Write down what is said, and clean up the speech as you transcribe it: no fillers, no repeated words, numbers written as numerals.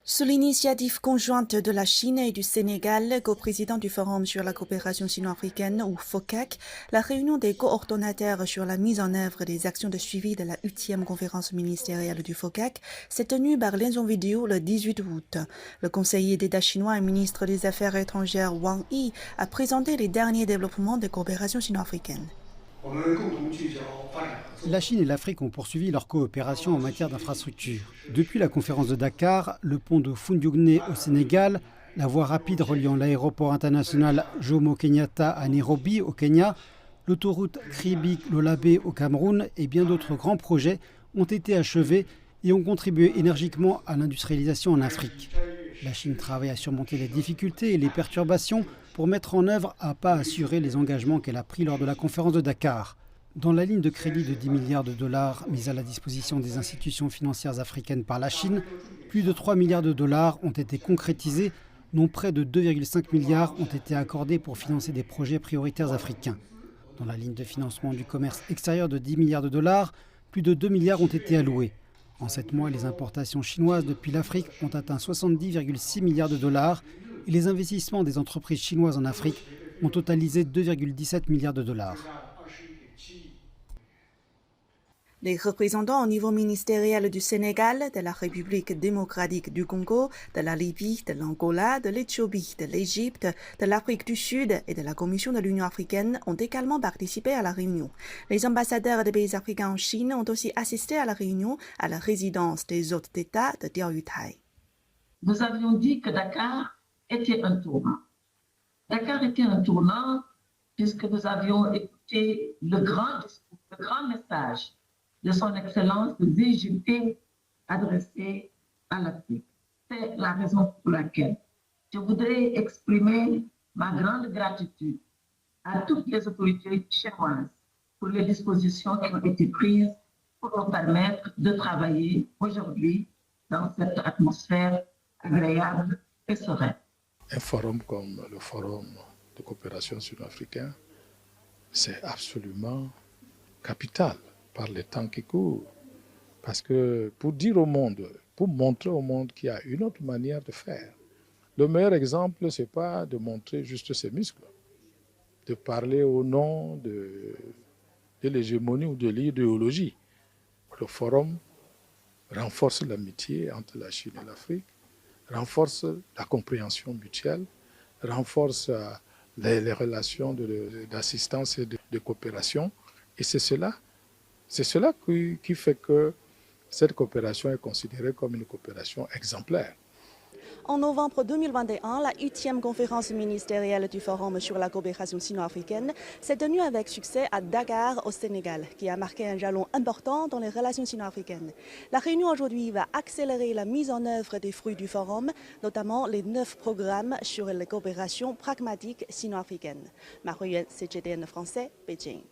Sous l'initiative conjointe de la Chine et du Sénégal, coprésident du Forum sur la coopération sino-africaine ou FOCAC, la réunion des coordonnateurs sur la mise en œuvre des actions de suivi de la 8e conférence ministérielle du FOCAC s'est tenue par liaison vidéo le 18 août. Le conseiller d'État chinois et ministre des Affaires étrangères Wang Yi a présenté les derniers développements de coopération sino-africaine. La Chine et l'Afrique ont poursuivi leur coopération en matière d'infrastructures. Depuis la conférence de Dakar, le pont de Foundiougne au Sénégal, la voie rapide reliant l'aéroport international Jomo Kenyatta à Nairobi au Kenya, l'autoroute Kribi-Lolabé au Cameroun et bien d'autres grands projets ont été achevés et ont contribué énergiquement à l'industrialisation en Afrique. La Chine travaille à surmonter les difficultés et les perturbations pour mettre en œuvre à pas assurer les engagements qu'elle a pris lors de la conférence de Dakar. Dans la ligne de crédit de 10 milliards de dollars mise à la disposition des institutions financières africaines par la Chine, plus de 3 milliards de dollars ont été concrétisés, dont près de 2,5 milliards ont été accordés pour financer des projets prioritaires africains. Dans la ligne de financement du commerce extérieur de 10 milliards de dollars, plus de 2 milliards ont été alloués. En 7 mois, les importations chinoises depuis l'Afrique ont atteint 70,6 milliards de dollars et les investissements des entreprises chinoises en Afrique ont totalisé 2,17 milliards de dollars. Les représentants au niveau ministériel du Sénégal, de la République démocratique du Congo, de la Libye, de l'Angola, de l'Éthiopie, de l'Égypte, de l'Afrique du Sud et de la Commission de l'Union africaine ont également participé à la réunion. Les ambassadeurs des pays africains en Chine ont aussi assisté à la réunion à la résidence des hôtes d'État de Diaoyutai. Nous avions dit que Dakar était un tournant. Dakar était un tournant puisque nous avions écouté le grand message de son Excellence Xi Jinping adressé à l'Afrique. C'est la raison pour laquelle je voudrais exprimer ma grande gratitude à toutes les autorités chinoises pour les dispositions qui ont été prises pour nous permettre de travailler aujourd'hui dans cette atmosphère agréable et sereine. Un forum comme le Forum de coopération sud-africain, c'est absolument capital par les temps qui courent. Parce que pour dire au monde, pour montrer au monde qu'il y a une autre manière de faire, le meilleur exemple, ce n'est pas de montrer juste ses muscles, de parler au nom de l'hégémonie ou de l'idéologie. Le forum renforce l'amitié entre la Chine et l'Afrique, renforce la compréhension mutuelle, renforce les relations d'assistance et de coopération. Et c'est cela qui fait que cette coopération est considérée comme une coopération exemplaire. En novembre 2021, la 8e conférence ministérielle du Forum sur la coopération sino-africaine s'est tenue avec succès à Dakar, au Sénégal, qui a marqué un jalon important dans les relations sino-africaines. La réunion aujourd'hui va accélérer la mise en œuvre des fruits du Forum, notamment les 9 programmes sur les coopérations pragmatiques sino-africaines. Marielle, CGTN français, Beijing.